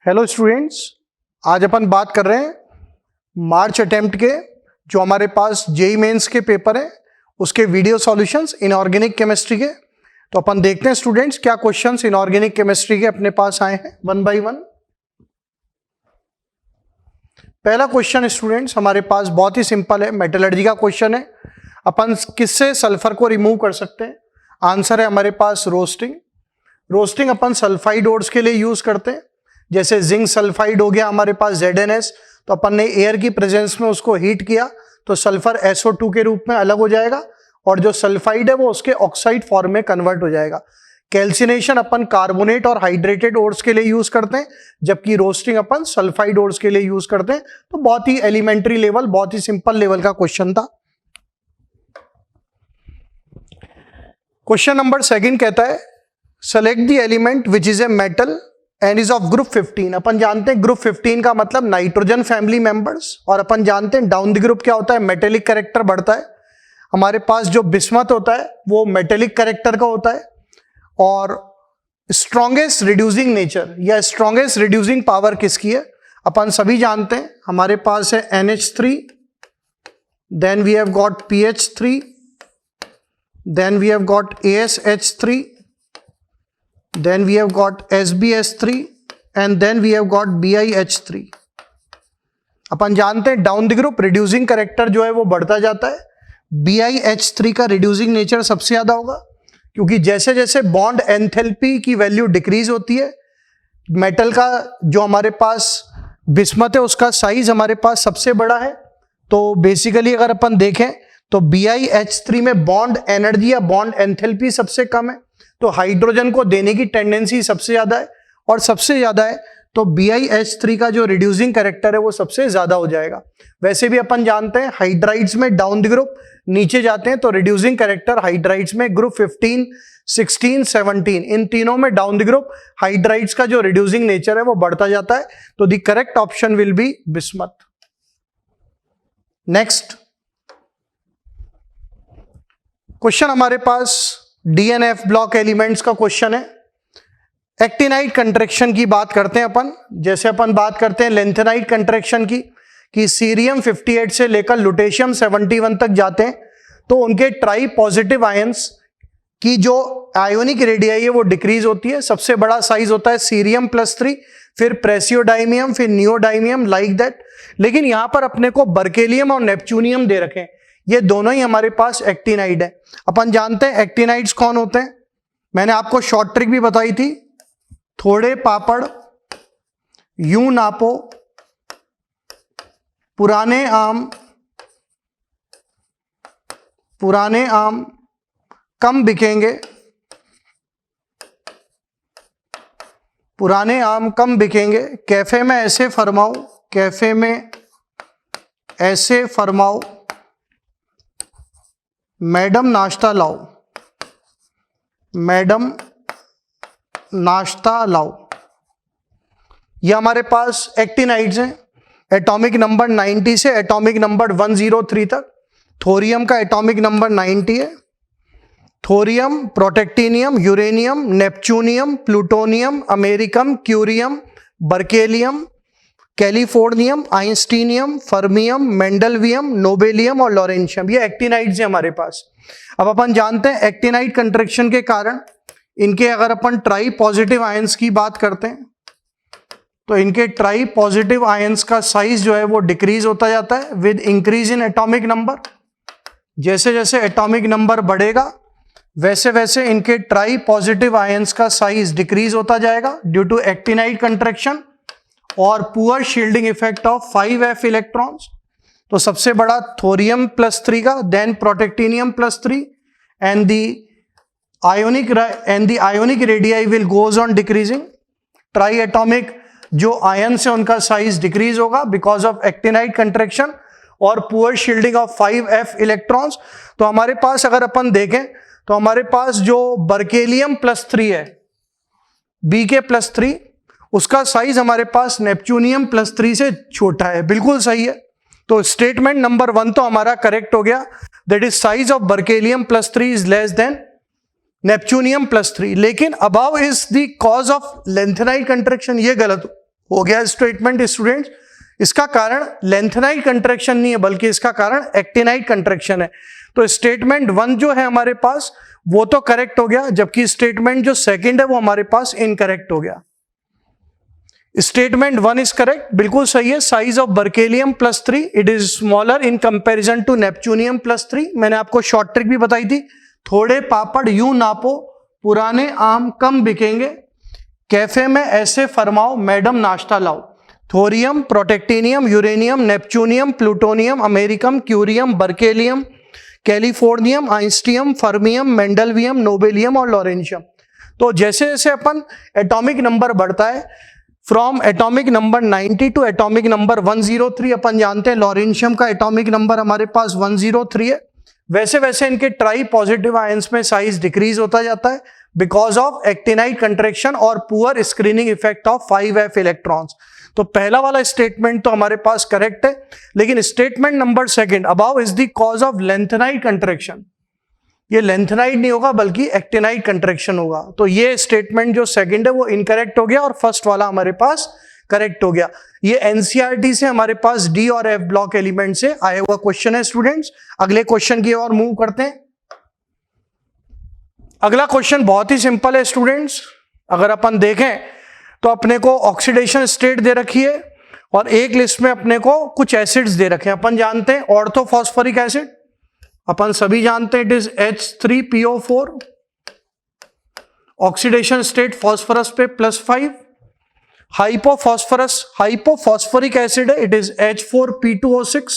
Hello students, आज अपन बात कर रहे हैं मार्च अटेम्प्ट के जो हमारे पास जेई मेंस के पेपर है उसके वीडियो सॉल्यूशंस इनऑर्गेनिक केमिस्ट्री के। तो अपन देखते हैं स्टूडेंट्स क्या क्वेश्चंस इनऑर्गेनिक केमिस्ट्री के अपने पास आए हैं वन बाय वन। पहला क्वेश्चन स्टूडेंट्स हमारे पास बहुत ही सिंपल है, मेटलर्जी का क्वेश्चन है। अपन किससे सल्फर को रिमूव कर सकते हैं? आंसर है हमारे पास रोस्टिंग। रोस्टिंग अपन सल्फाइड ओर्स के लिए यूज करते हैं, जैसे जिंक सल्फाइड हो गया हमारे पास ZnS, तो अपन ने एयर की प्रेजेंस में उसको हीट किया तो सल्फर SO2 के रूप में अलग हो जाएगा और जो सल्फाइड है वो उसके ऑक्साइड फॉर्म में कन्वर्ट हो जाएगा। कैल्सिनेशन अपन कार्बोनेट और हाइड्रेटेड ओर्स के लिए यूज करते हैं, जबकि रोस्टिंग अपन सल्फाइड ओर्स के लिए यूज करते हैं। तो बहुत ही एलिमेंट्री लेवल, बहुत ही सिंपल लेवल का क्वेश्चन था। क्वेश्चन नंबर 2 कहता है select the element which is a metal and is of group 15। अपन जानते हैं ग्रुप 15 का मतलब नाइट्रोजन फैमिली मेंबर्स, और अपन जानते हैं डाउन द ग्रुप क्या होता है, मेटेलिक कैरेक्टर बढ़ता है। हमारे पास जो बिस्मथ होता है वो मेटेलिक कैरेक्टर का होता है, और स्ट्रॉन्गेस्ट रिड्यूसिंग नेचर या स्ट्रॉन्गेस्ट रिड्यूसिंग पावर किसकी है? अपन सभी जानते हैं हमारे पास है NH3, then we have got PH3, then we have got ASH3, then we have got SbS3 and then we have got BiH3। अपन जानते हैं down the group reducing character जो है वो बढ़ता जाता है। BiH3 का रिड्यूसिंग नेचर सबसे ज्यादा होगा, क्योंकि जैसे जैसे बॉन्ड एंथैल्पी की वैल्यू डिक्रीज होती है, मेटल का जो हमारे पास बिस्मथ है उसका साइज हमारे पास सबसे बड़ा है। तो बेसिकली अगर अपन देखें तो BiH3 में बॉन्ड एनर्जी या बॉन्ड एंथैल्पी सबसे कम है, तो हाइड्रोजन को देने की टेंडेंसी सबसे ज्यादा है, और सबसे ज्यादा है तो BiH3 का जो रिड्यूसिंग कैरेक्टर है वो सबसे ज्यादा हो जाएगा। वैसे भी अपन जानते हैं हाइड्राइड्स में डाउन द ग्रुप नीचे जाते हैं तो रिड्यूसिंग कैरेक्टर हाइड्राइड्स में ग्रुप 15, 16, 17 इन तीनों में डाउन द ग्रुप हाइड्राइड्स का जो रिड्यूसिंग नेचर है वो बढ़ता जाता है। तो the correct option will be bismuth. Next question हमारे पास DNF ब्लॉक एलिमेंट्स का क्वेश्चन है। एक्टिनाइड कंट्रैक्शन की बात करते हैं अपन, जैसे अपन बात करते हैं लेंथेनाइड कंट्रैक्शन की कि सीरियम 58 से लेकर लुटेशियम 71 तक जाते हैं, तो उनके ट्राई पॉजिटिव आयंस की जो आयोनिक रेडियाई है वो डिक्रीज होती है। सबसे बड़ा साइज होता है सीरियम +3, फिर प्रेसियोडाइमियम, फिर नियोडाइमियम, लाइक दैट। लेकिन यहां पर अपने को बर्केलियम और नेपच्यूनियम दे रखे हैं, ये दोनों ही हमारे पास एक्टिनाइड है। अपन जानते हैं एक्टिनाइड्स कौन होते हैं, मैंने आपको शॉर्ट ट्रिक भी बताई थी। थोड़े पापड़ यूं नापो, पुराने आम कम बिकेंगे, पुराने आम कम बिकेंगे, कैफे में ऐसे फरमाओ, कैफे में ऐसे फरमाओ, मैडम नाश्ता लाओ, मैडम नाश्ता लाओ। ये हमारे पास एक्टिनाइड्स हैं। एटॉमिक नंबर 90 से एटॉमिक नंबर 103 तक। थोरियम का एटॉमिक नंबर 90 है। Thorium, protactinium, uranium, neptunium, plutonium, americium, curium, berkelium, californium, einsteinium, fermium, mendelevium, nobelium और लॉरेंशियम, ये एक्टिनाइड्स हैं हमारे पास। अब अपन जानते हैं एक्टिनाइड कंट्रैक्शन के कारण इनके अगर अपन ट्राई पॉजिटिव आयंस की बात करते हैं तो इनके ट्राई पॉजिटिव आयंस का साइज जो है वो डिक्रीज होता जाता है with increase in atomic number. जैसे जैसे एटॉमिक नंबर बढ़ेगा वैसे वैसे इनके ट्राई पॉजिटिव आयंस का साइज डिक्रीज होता जाएगा ड्यू टू एक्टिनाइड कंट्रैक्शन और poor shielding effect of 5f electrons. तो सबसे बड़ा थोरियम +3 का, then protactinium +3 and the ionic radii will goes on decreasing. Tri atomic जो आयंस है उनका साइज डिक्रीज होगा बिकॉज ऑफ एक्टिनाइड कंट्रैक्शन और poor shielding of 5f electrons. तो हमारे पास अगर अपन देखें तो हमारे पास जो बर्केलियम +3 है, Bk +3, उसका साइज हमारे पास नेपच्यूनियम +3 से छोटा है। बिल्कुल सही है। तो स्टेटमेंट नंबर 1 तो हमारा करेक्ट हो गया, that is size of berkelium +3 is less than neptunium +3। लेकिन above is the cause of lanthanide contraction, ये गलत हो गया स्टेटमेंट स्टूडेंट्स। इसका कारण लेंथेनाइड कंट्रैक्शन नहीं है बल्कि इसका कारण एक्टिनाइड कंट्रैक्शन है। तो स्टेटमेंट 1 जो है हमारे पास वो तो करेक्ट हो गया, जबकि स्टेटमेंट जो सेकंड है वो हमारे पास इनकरेक्ट हो गया। स्टेटमेंट 1 इज करेक्ट, बिल्कुल सही है। Size of berkelium +3 it is smaller in comparison to neptunium +3। मैंने आपको शॉर्ट ट्रिक भी बताई थी। थोड़े पापड़ यूं नापो, पुराने आम कम बिकेंगे, कैफे में ऐसे फरमाओ, मैडम नाश्ता लाओ। Thorium, protactinium, uranium, neptunium, plutonium, americium, curium, berkelium, californium, einsteinium, fermium, mendelevium, nobelium और लॉरेंशियम। तो जैसे जैसे अपन एटॉमिक नंबर बढ़ता है, from atomic number 90 to atomic number 103, अपन जानते हैं लॉरेंशियम का एटॉमिक नंबर हमारे पास 103 है, वैसे वैसे इनके ट्राई पॉजिटिव आयंस में साइज डिक्रीज होता जाता है बिकॉज ऑफ एक्टिनाइड कंट्रैक्शन और poor screening effect of 5f electrons. तो पहला वाला स्टेटमेंट तो हमारे पास करेक्ट है, लेकिन statement number second above is the cause of lanthanide contraction, ये लेंथेनाइड नहीं होगा बल्कि एक्टिनाइड कंट्रैक्शन होगा। तो ये स्टेटमेंट जो सेकंड है वो इनकरेक्ट हो गया और फर्स्ट वाला हमारे पास करेक्ट हो गया। ये एनसीईआरटी से हमारे पास डी और एफ ब्लॉक एलिमेंट से आया हुआ क्वेश्चन है स्टूडेंट्स। अगले क्वेश्चन की ओर मूव करते हैं। अगला क्वेश्चन बहुत ही सिंपल है स्टूडेंट्स। अगर अपन देखें तो अपने को ऑक्सीडेशन स्टेट दे रखी है और एक लिस्ट में अपने को कुछ एसिड्स दे रखे हैं। अपन जानते हैं ऑर्थोफॉस्फोरिक एसिड, अपन सभी जानते हैं it is H3PO4, oxidation state phosphorus पे +5। हाइपोफॉस्फोरिक एसिड है, इट इज H4P2O6,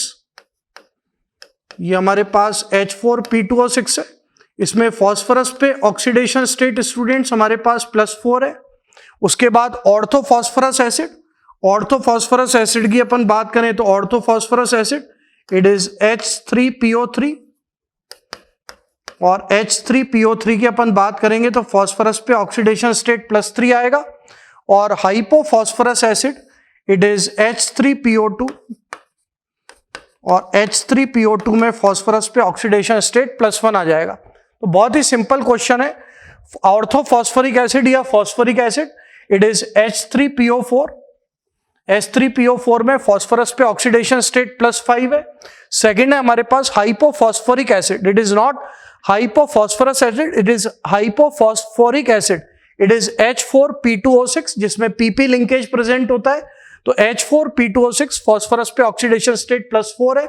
ये हमारे पास H4P2O6 है। इसमें फॉस्फोरस पे ऑक्सीडेशन स्टेट स्टूडेंट्स हमारे पास +4 है। उसके बाद ऑर्थोफॉस्फोरस एसिड, ऑर्थोफॉस्फोरस एसिड की अपन बात करें तो orthophosphorous acid it is H3PO3, और H3PO3 की अपन बात करेंगे तो फॉस्फोरस पे ऑक्सीडेशन स्टेट +3 आएगा। और hypophosphorous acid it is H3PO2, और H3PO2 में फॉस्फोरस पे ऑक्सीडेशन स्टेट +1 आ जाएगा। तो बहुत ही सिंपल क्वेश्चन है। ऑर्थोफॉस्फोरिक एसिड या phosphoric acid it is H3PO4, H3PO4 में फॉस्फोरस पे ऑक्सीडेशन स्टेट +5 है। सेकंड है हमारे पास hypophosphoric acid, it is not hypophosphorous acid, it is hypophosphoric acid, it is H4P2O6 जिसमें PP लिंकेज प्रेजेंट होता है। तो H4P2O6 फॉस्फोरस पे ऑक्सीडेशन स्टेट +4 है।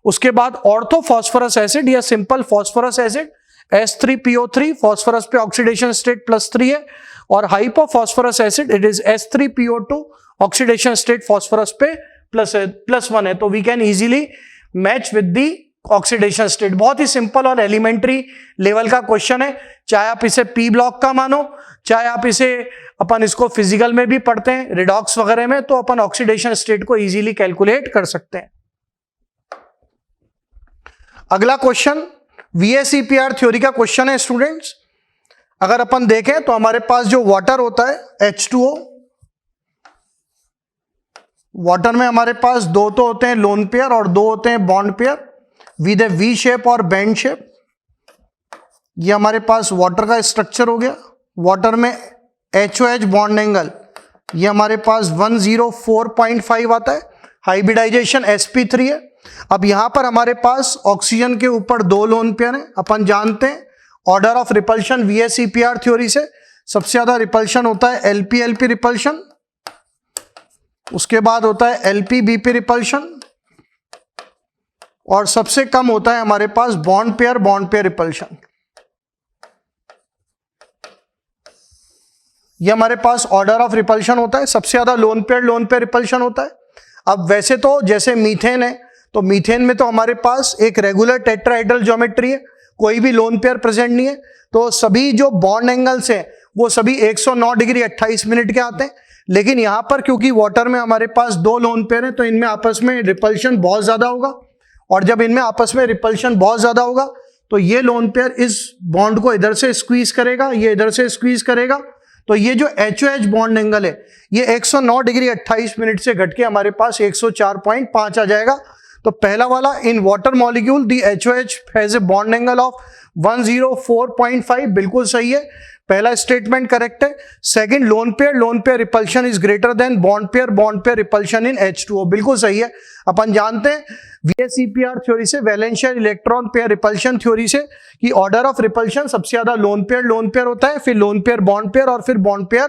उसके बाद ऑर्थोफॉस्फोरस एसिड या simple phosphorous acid H3PO3 phosphorus पे ऑक्सीडेशन स्टेट +3 है। और hypophosphorous acid it is H3PO2 oxidation state phosphorus पे +1 है। तो we can easily match with the oxidation state. बहुत ही सिंपल और एलिमेंट्री लेवल का क्वेश्चन है, चाहे आप इसे पी ब्लॉक का मानो, चाहे आप इसे अपन इसको फिजिकल में भी पढ़ते हैं रिडॉक्स वगैरह में, तो अपन ऑक्सीडेशन स्टेट को इजीली कैलकुलेट कर सकते हैं। अगला क्वेश्चन VSEPR थ्योरी का क्वेश्चन है स्टूडेंट्स। अगर अपन देखें तो हमारे पास जो वाटर होता है H2O, वाटर में हमारे पास दो तो होते हैं लोन पेयर और दो होते हैं bond pair with A V shape और बेंड शेप। ये हमारे पास वाटर का स्ट्रक्चर हो गया। वाटर में HOH बॉन्ड एंगल ये हमारे पास 104.5 आता है। हाइब्रिडाइजेशन sp3 है। अब यहां पर हमारे पास ऑक्सीजन के ऊपर दो लोन पेयर हैं। अपन जानते हैं order of repulsion VSEPR theory से सबसे ज्यादा रिपल्शन होता है LP-LP रिपल्शन, उसके बाद होता है LP-BP रिपल्शन, और सबसे कम होता है हमारे पास बॉन्ड पेयर रिपल्शन। ये हमारे पास ऑर्डर ऑफ रिपल्शन होता है। सबसे ज्यादा लोन पेयर रिपल्शन होता है। अब वैसे तो जैसे मीथेन है तो मीथेन में तो हमारे पास एक रेगुलर टेट्राहेड्रल ज्योमेट्री है, कोई भी लोन पेयर प्रेजेंट नहीं है, तो सभी जो बॉन्ड एंगल्स हैं वो सभी 109 डिग्री 28 मिनट के आते हैं। लेकिन यहां पर क्योंकि वाटर में हमारे पास दो लोन पेयर हैं तो इनमें आपस में रिपल्शन बहुत ज्यादा होगा, और जब इनमें आपस में रिपल्शन बहुत ज्यादा होगा तो ये लोन पेयर इस बॉन्ड को इधर से स्क्वीज करेगा, ये इधर से स्क्वीज करेगा, तो ये जो HOH बॉन्ड एंगल है ये 109 डिग्री 28 मिनट से घट के हमारे पास 104.5 आ जाएगा। तो पहला वाला in water molecule the HOH has a bond angle of 104.5 बिल्कुल सही है। पहला स्टेटमेंट करेक्ट है। Second, lone pair repulsion is greater than bond pair repulsion in H2O, बिल्कुल सही है। अपन जानते हैं VSEPR थ्योरी से, वैलेंशियल इलेक्ट्रॉन पेयर रिपल्शन थ्योरी से, कि ऑर्डर ऑफ रिपल्शन सबसे ज्यादा लोन पेयर होता है, फिर लोन पेयर और फिर बॉन्ड पेयर।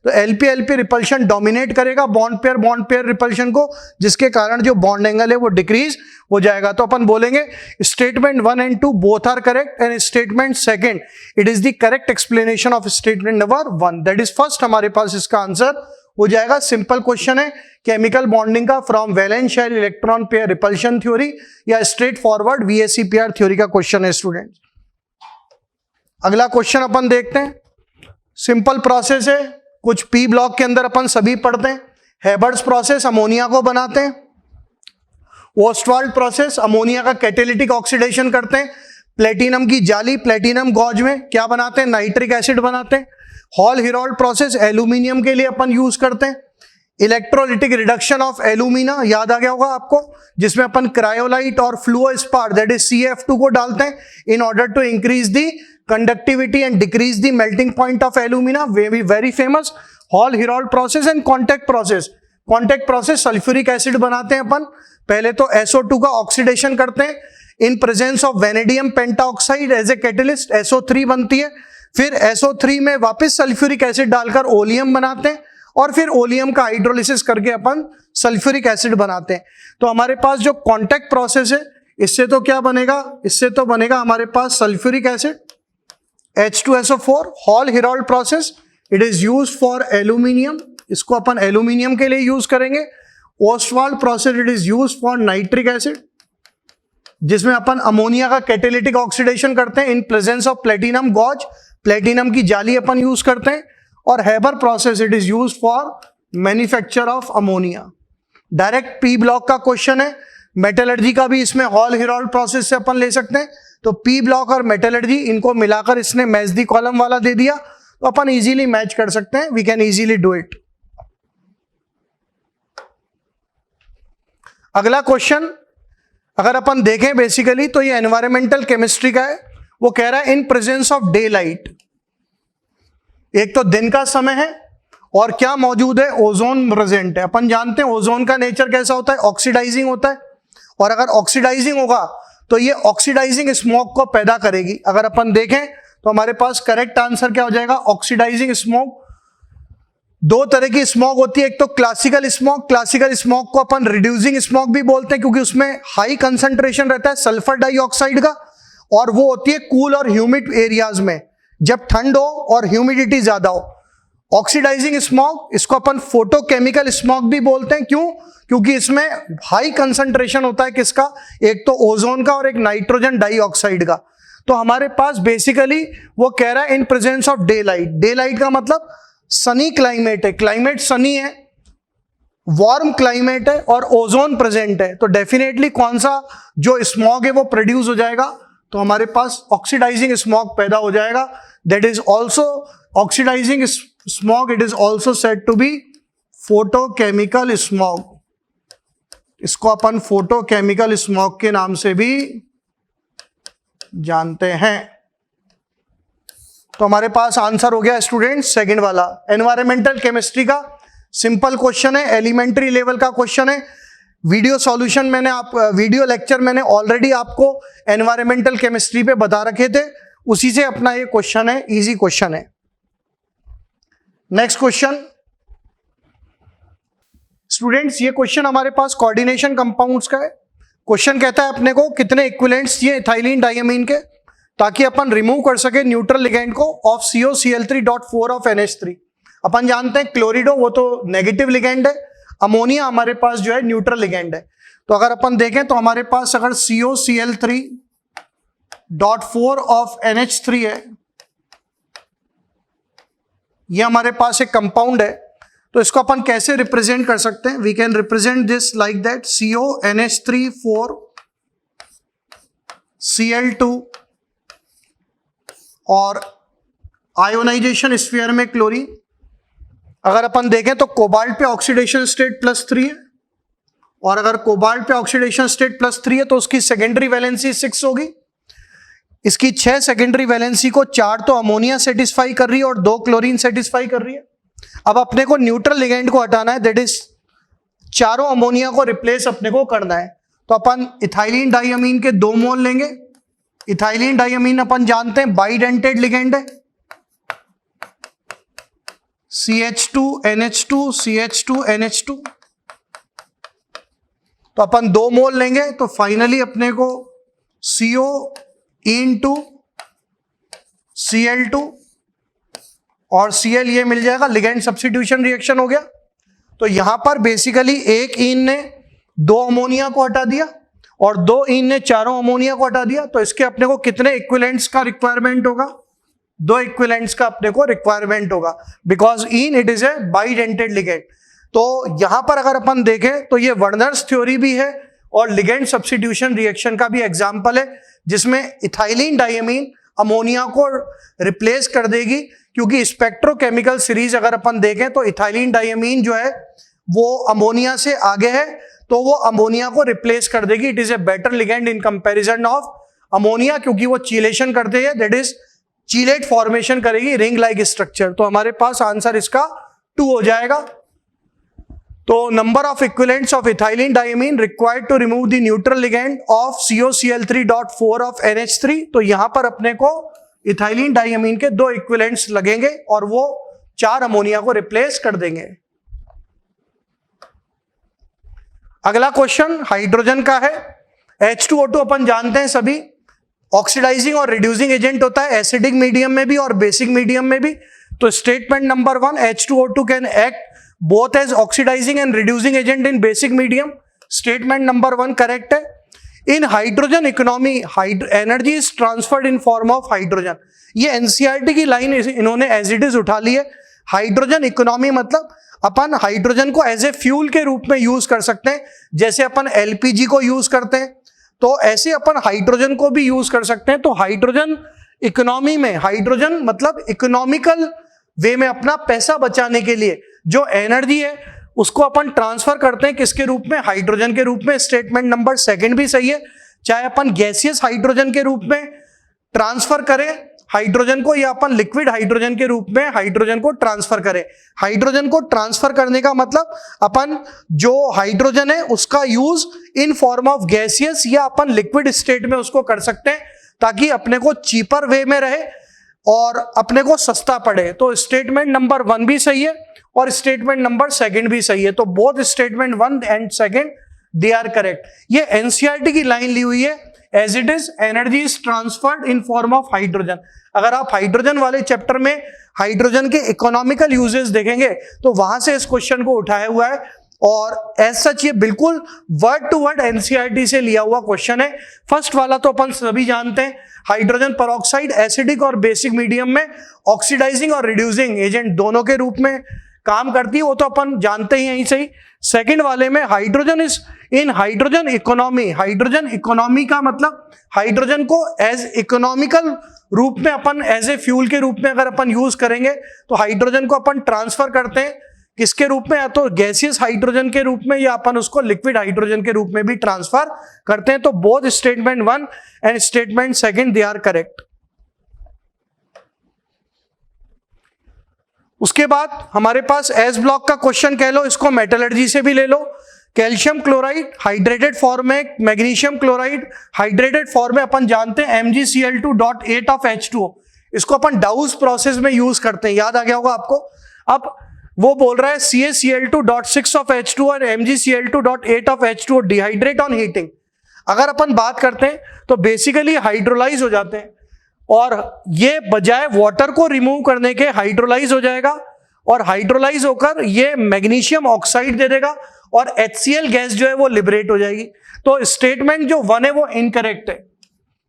तो LP रिपल्शन डोमिनेट करेगा बॉन्ड पेयर रिपल्शन को, जिसके कारण जो बॉन्ड एंगल है वो डिक्रीज हो जाएगा। तो अपन बोलेंगे statement 1 and 2 both are correct, and statement second it is the correct explanation of statement number 1, that is first. हमारे पास इसका आंसर हो जाएगा। सिंपल क्वेश्चन है केमिकल बॉन्डिंग का from valence shell electron pair repulsion theory या स्ट्रेट फॉरवर्ड VSEPR थ्योरी का question है स्टूडेंट। अगला क्वेश्चन अपन देखते हैं। सिंपल प्रोसेस है, कुछ P ब्लॉक के अंदर अपन सभी पढ़ते हैं। हेबर्ट्स प्रोसेस, अमोनिया को बनाते हैं। ओस्टवाल्ड प्रोसेस, अमोनिया का कैटेलिटिक ऑक्सीडेशन करते हैं। प्लेटिनम की जाली, प्लेटिनम गॉज में क्या बनाते हैं, नाइट्रिक एसिड बनाते हैं। हॉल हेरोल्ड प्रोसेस एल्यूमिनियम के लिए अपन यूज करते हैं। इलेक्ट्रोलिटिक रिडक्शन ऑफ एल्यूमिना, याद आ गया होगा आपको, जिसमें अपन क्रायोलाइट और फ्लूओस्पार दैट इज CF2 को डालते हैं in order to increase the conductivity and decrease the melting point of alumina, very famous. Hall Heroult process and contact process sulphuric acid बनाते हैं अपन। पहले तो SO2 का ऑक्सीडेशन करते हैं in presence of vanadium pentoxide as a catalyst, SO3 बनती है। फिर SO3 में वापस सल्फ्यूरिक एसिड डालकर ओलियम बनाते हैं, और फिर ओलियम का हाइड्रोलिसिस करके अपन सल्फ्यूरिक एसिड बनाते हैं। तो हमारे पास जो कॉन्टैक्ट प्रोसेस है, इससे तो क्या बनेगा, इससे तो बनेगा हमारे पास sulphuric acid H2SO4। Hall Heroult process it is used for aluminium, इसको अपन एल्यूमिनियम के लिए यूज करेंगे। Ostwald process it is used for nitric acid, जिसमें अपन अमोनिया का कैटेलिटिक ऑक्सीडेशन करते हैं in presence of platinum gauze, platinum की जाली अपन यूज करते हैं। और Haber process it is used for manufacture of ammonia. Direct P block का क्वेश्चन है। मेटलर्जी का भी इसमें हॉल हेरोल्ड प्रोसेस से अपन ले सकते हैं। तो P ब्लॉक और मेटलर्जी इनको मिलाकर इसने मैच दी कॉलम वाला दे दिया, तो अपन इजीली मैच कर सकते हैं, we can easily do it. अगला क्वेश्चन अगर अपन देखें बेसिकली तो ये एनवायरमेंटल केमिस्ट्री का है। वो कह रहा है इन प्रेजेंस ऑफ डे लाइट, एक तो दिन का समय है और क्या मौजूद है, ओजोन प्रेजेंट है। अपन जानते हैं ओजोन का नेचर कैसा होता है, ऑक्सीडाइजिंग होता है, और अगर ऑक्सीडाइजिंग होगा तो ये ऑक्सीडाइजिंग स्मोक को पैदा करेगी। अगर अपन देखें तो हमारे पास करेक्ट आंसर क्या हो जाएगा, ऑक्सीडाइजिंग स्मोक। दो तरह की स्मोक होती है, एक तो क्लासिकल स्मोक को अपन रिड्यूसिंग स्मोक भी बोलते हैं, क्योंकि उसमें हाई कंसंट्रेशन रहता है सल्फर डाइऑक्साइड का, और वो होती है कूल और ह्यूमिड एरियाज में, जब ठंड हो और ह्यूमिडिटी ज्यादा हो। ऑक्सीडाइजिंग स्मोक, इसको अपन फोटोकेमिकल स्मोक भी बोलते हैं। क्यों? क्योंकि इसमें हाई कंसंट्रेशन होता है किसका, एक तो ओजोन का और एक नाइट्रोजन डाइऑक्साइड का। तो हमारे पास बेसिकली वो कह रहा है इन प्रेजेंस ऑफ डे लाइट का मतलब सनी क्लाइमेट है, क्लाइमेट सनी है, वार्म क्लाइमेट है और ओजोन प्रेजेंट है, तो डेफिनेटली कौन सा जो स्मॉग है वो प्रोड्यूस हो जाएगा, तो हमारे पास ऑक्सीडाइजिंग स्मॉग पैदा हो जाएगा। That is also oxidising smog, it is also said to be photochemical smog. इसको अपन फोटोकेमिकल स्मॉग के नाम से भी जानते हैं। तो हमारे पास आंसर हो गया स्टूडेंट सेकंड वाला। एनवायरमेंटल केमिस्ट्री का सिंपल क्वेश्चन है, एलिमेंट्री लेवल का क्वेश्चन है। वीडियो लेक्चर मैंने ऑलरेडी आपको एनवायरमेंटल केमिस्ट्री पे बता रखे थे, उसी से अपना ये क्वेश्चन है, इजी क्वेश्चन है। नेक्स्ट क्वेश्चन स्टूडेंट्स, ये क्वेश्चन हमारे पास कोऑर्डिनेशन कंपाउंड्स का है। क्वेश्चन कहता है अपने को कितने इक्विवेलेंट्स चाहिए इथाइलिन डायमीन के, ताकि अपन रिमूव कर सके न्यूट्रल लिगेंड को ऑफ COCl3.4 ऑफ NH3। अपन जानते हैं क्लोरिडो वो तो नेगेटिव लिगेंड है, अमोनिया हमारे पास जो है न्यूट्रल लिगेंड है। तो अगर अपन देखें तो हमारे पास अगर COCl3.4 ऑफ NH3 है, ये हमारे पास एक कंपाउंड है, तो इसको अपन कैसे रिप्रेजेंट कर सकते हैं, we can represent this like that CONH3,4Cl2 और आयोनाइजेशन स्फीयर में क्लोरीन। अगर अपन देखें तो कोबाल्ट पे ऑक्सीडेशन स्टेट +3 है, और अगर कोबाल्ट पे ऑक्सीडेशन स्टेट +3 है तो उसकी सेकेंडरी वैलेंसी 6 होगी। इसकी 6 सेकेंडरी वैलेंसी को 4 तो अमोनिया सेटिस्फाई कर रही है और 2 क्लोरीन सेटिस्फाई कर रही है। अब अपने को न्यूट्रल लिगेंड को हटाना है, दैट इज चारों अमोनिया को रिप्लेस अपने को करना है। तो अपन इथाइलिन डाइअमीन के 2 मोल लेंगे। इथाइलिन डाइअमीन अपन जानते हैं बाइडेंटेड लिगेंड है, CH2NH2 CH2NH2। तो अपन 2 मोल लेंगे तो फाइनली अपने को CO into Cl2 और Cl ये मिल जाएगा, लिगेंड सब्स्टिट्यूशन रिएक्शन हो गया। तो यहां पर बेसिकली एक इन ने 2 अमोनिया को हटा दिया और 2 इन ने चारों अमोनिया को हटा दिया। तो इसके अपने को कितने इक्विवेलेंट्स का रिक्वायरमेंट होगा? 2 इक्विवेलेंट्स का अपने को रिक्वायरमेंट होगा, because in it is A bidentate ligand. तो यहां पर अगर अपन देखें तो ये वर्नर्स थ्योरी भी है और लिगेंड सब्स्टिट्यूशन रिएक्शन का भी एग्जाम्पल है, जिसमें इथाइलिन डाइअमीन अमोनिया को रिप्लेस कर देगी, क्योंकि स्पेक्ट्रोकेमिकल सीरीज अगर अपन देखें तो इथाइलिन डाइअमीन जो है वो अमोनिया से आगे है, तो वो अमोनिया को रिप्लेस कर देगी। It is a better ligand in comparison of ammonia, क्योंकि वो चीलेशन करते हैं, दैट इज चीलेट फॉर्मेशन करेगी, रिंग लाइक स्ट्रक्चर। तो हमारे पास आंसर इसका 2 हो जाएगा। तो number of equivalents of ethylene diamine required to remove the neutral ligand of COCl3.4 of NH3। तो यहां पर अपने को इथाइलिन डाइअमीन के 2 इक्विवेलेंट्स लगेंगे और वो 4 अमोनिया को रिप्लेस कर देंगे। अगला क्वेश्चन हाइड्रोजन का है। H2O2 अपन जानते हैं सभी ऑक्सीडाइजिंग और रिड्यूसिंग एजेंट होता है, एसिडिक मीडियम में भी और बेसिक मीडियम में भी। तो statement number 1, H2O2 can act both as oxidizing and reducing agent in basic medium। statement number 1 correct है। in hydrogen economy energy is transferred in form of hydrogen। ये NCERT की line इन्होंने as it is उठा ली है। Hydrogen economy मतलब अपन hydrogen को as a fuel के रूप में यूज कर सकते हैं, जैसे अपन LPG को यूज करते हैं, तो ऐसे अपन हाइड्रोजन को भी यूज कर सकते हैं। तो हाइड्रोजन इकोनॉमी में हाइड्रोजन मतलब इकोनॉमिकल वे में अपना पैसा बचाने के लिए जो एनर्जी है उसको अपन ट्रांसफर करते हैं किसके रूप में? हाइड्रोजन के रूप में। स्टेटमेंट नंबर 2 भी सही है, चाहे अपन गैसियस हाइड्रोजन के रूप में ट्रांसफर करें हाइड्रोजन को या अपन लिक्विड हाइड्रोजन के रूप में हाइड्रोजन को ट्रांसफर करें। हाइड्रोजन को ट्रांसफर करने का मतलब अपन जो हाइड्रोजन है उसका use in form of gaseous या अपन लिक्विड स्टेट में उसको कर सकते हैं, ताकि अपने को चीपर वे में रहे और अपने को सस्ता पड़े। तो स्टेटमेंट नंबर 1 भी सही है और स्टेटमेंट नंबर 2 भी सही है। तो both statement 1 and 2 they are correct. ये एनसीईआरटी की लाइन ली हुई है, as it is energy is transferred in form of hydrogen. अगर आप हाइड्रोजन वाले चैप्टर में हाइड्रोजन के इकोनॉमिकल यूजेस देखेंगे तो वहां से इस क्वेश्चन को उठाया हुआ है और एज सच ये बिल्कुल वर्ड टू वर्ड एनसीईआरटी से लिया हुआ क्वेश्चन है। फर्स्ट वाला तो अपन सभी जानते हैं, हाइड्रोजन पेरोक्साइड एसिडिक और बेसिक मीडियम में ऑक्सीडाइजिंग और रिड्यूसिंग एजेंट दोनों के रूप में काम करती है, वो तो अपन जानते ही यहीं से ही। सेकंड वाले में hydrogen is in hydrogen economy. Hydrogen economy का मतलब हाइड्रोजन को एज इकोनॉमिकल रूप में अपन एज ए फ्यूल के रूप में अगर अपन यूज करेंगे तो हाइड्रोजन को अपन ट्रांसफर करते हैं किसके रूप में? या तो गैसियस हाइड्रोजन के रूप में या अपन उसको लिक्विड हाइड्रोजन के रूप में भी ट्रांसफर करते हैं। तो both statement 1 and statement 2 they are correct. उसके बाद हमारे पास एस ब्लॉक का क्वेश्चन कह लो, इसको मेटलर्जी से भी ले लो। कैल्शियम क्लोराइड हाइड्रेटेड फॉर्म में, मैग्नीशियम क्लोराइड हाइड्रेटेड फॉर्म में अपन जानते हैं MgCl2.8 ऑफ H2O। इसको अपन डाउस प्रोसेस में यूज करते हैं, याद आ गया होगा आपको। अब वो बोल रहा है CaCl2.6 ऑफ H2O और MgCl2.8 of H2O dehydrate on heating. अगर अपन बात करते हैं तो बेसिकली हाइड्रोलाइज हो जाते हैं और ये बजाय वाटर को रिमूव करने के हाइड्रोलाइज हो जाएगा और हाइड्रोलाइज होकर ये मैग्नीशियम ऑक्साइड दे देगा और HCl गैस जो है वो लिबरेट हो जाएगी। तो स्टेटमेंट जो 1 है वो इनकरेक्ट है,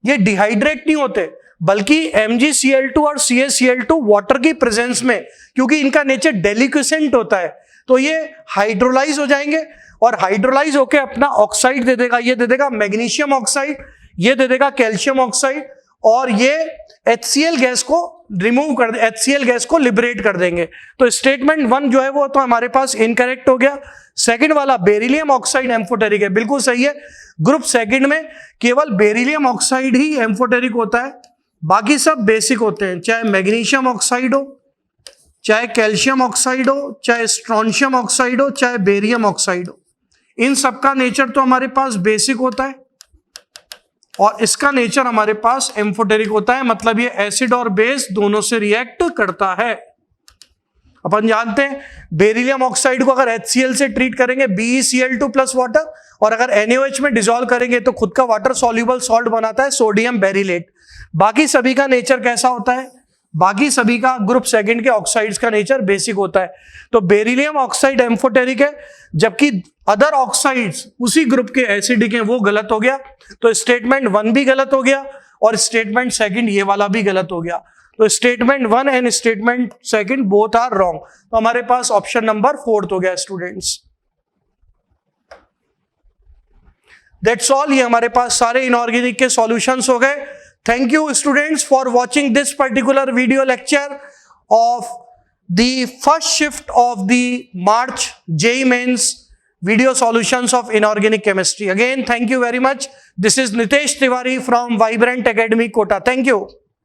ये डिहाइड्रेट नहीं होते बल्कि MgCl2 और CaCl2 वाटर की प्रेजेंस में, क्योंकि इनका नेचर डेलिक्विसेंट होता है, तो ये हाइड्रोलाइज हो जाएंगे और हाइड्रोलाइज होकर अपना ऑक्साइड दे देगा। ये दे देगा मैग्नीशियम ऑक्साइड, ये दे देगा कैल्शियम ऑक्साइड और ये HCl गैस को रिमूव कर दे, HCl गैस को लिबरेट कर देंगे। तो स्टेटमेंट 1 जो है वो तो हमारे पास इनकरेक्ट हो गया। सेकंड वाला बेरिलियम ऑक्साइड एम्फोटेरिक है, बिल्कुल सही है। ग्रुप सेकंड में केवल बेरिलियम ऑक्साइड ही एम्फोटेरिक होता है, बाकी सब बेसिक होते हैं, चाहे मैग्नीशियम ऑक्साइड हो, चाहे कैल्शियम ऑक्साइड हो, चाहे स्ट्रोंशियम ऑक्साइड हो, चाहे बेरियम ऑक्साइड हो। इन सबका नेचर तो हमारे पास बेसिक होता है और इसका नेचर हमारे पास एम्फोटेरिक होता है, मतलब ये एसिड और बेस दोनों से रिएक्ट करता है। अपन जानते हैं बेरिलियम ऑक्साइड को अगर HCl से ट्रीट करेंगे BeCl2 प्लस वाटर, और अगर NaOH में डिसॉल्व करेंगे तो खुद का वाटर सॉल्युबल सॉल्ट बनाता है सोडियम बेरिलेट। बाकी सभी का नेचर कैसा होता है? बाकी सभी का ग्रुप सेकंड के ऑक्साइड्स का नेचर बेसिक होता है। तो बेरिलियम ऑक्साइड एम्फोटेरिक है, जबकि अदर ऑक्साइड्स उसी ग्रुप के एसिडिक हैं, वो गलत हो गया। तो स्टेटमेंट 1 भी गलत हो गया और स्टेटमेंट सेकंड ये वाला भी गलत हो गया। तो statement 1 and statement second both are wrong. तो हमारे पास ऑप्शन नंबर 4 हो गया स्टूडेंट्स। दैट्स ऑल, ये हमारे पास सारे इनऑर्गेनिक के सॉल्यूशंस हो गए। Thank you students for watching this particular video lecture of the first shift of the March JEE Mains video solutions of inorganic chemistry. Again, thank you very much. This is Nitesh Tiwari from Vibrant Academy, Kota. Thank you.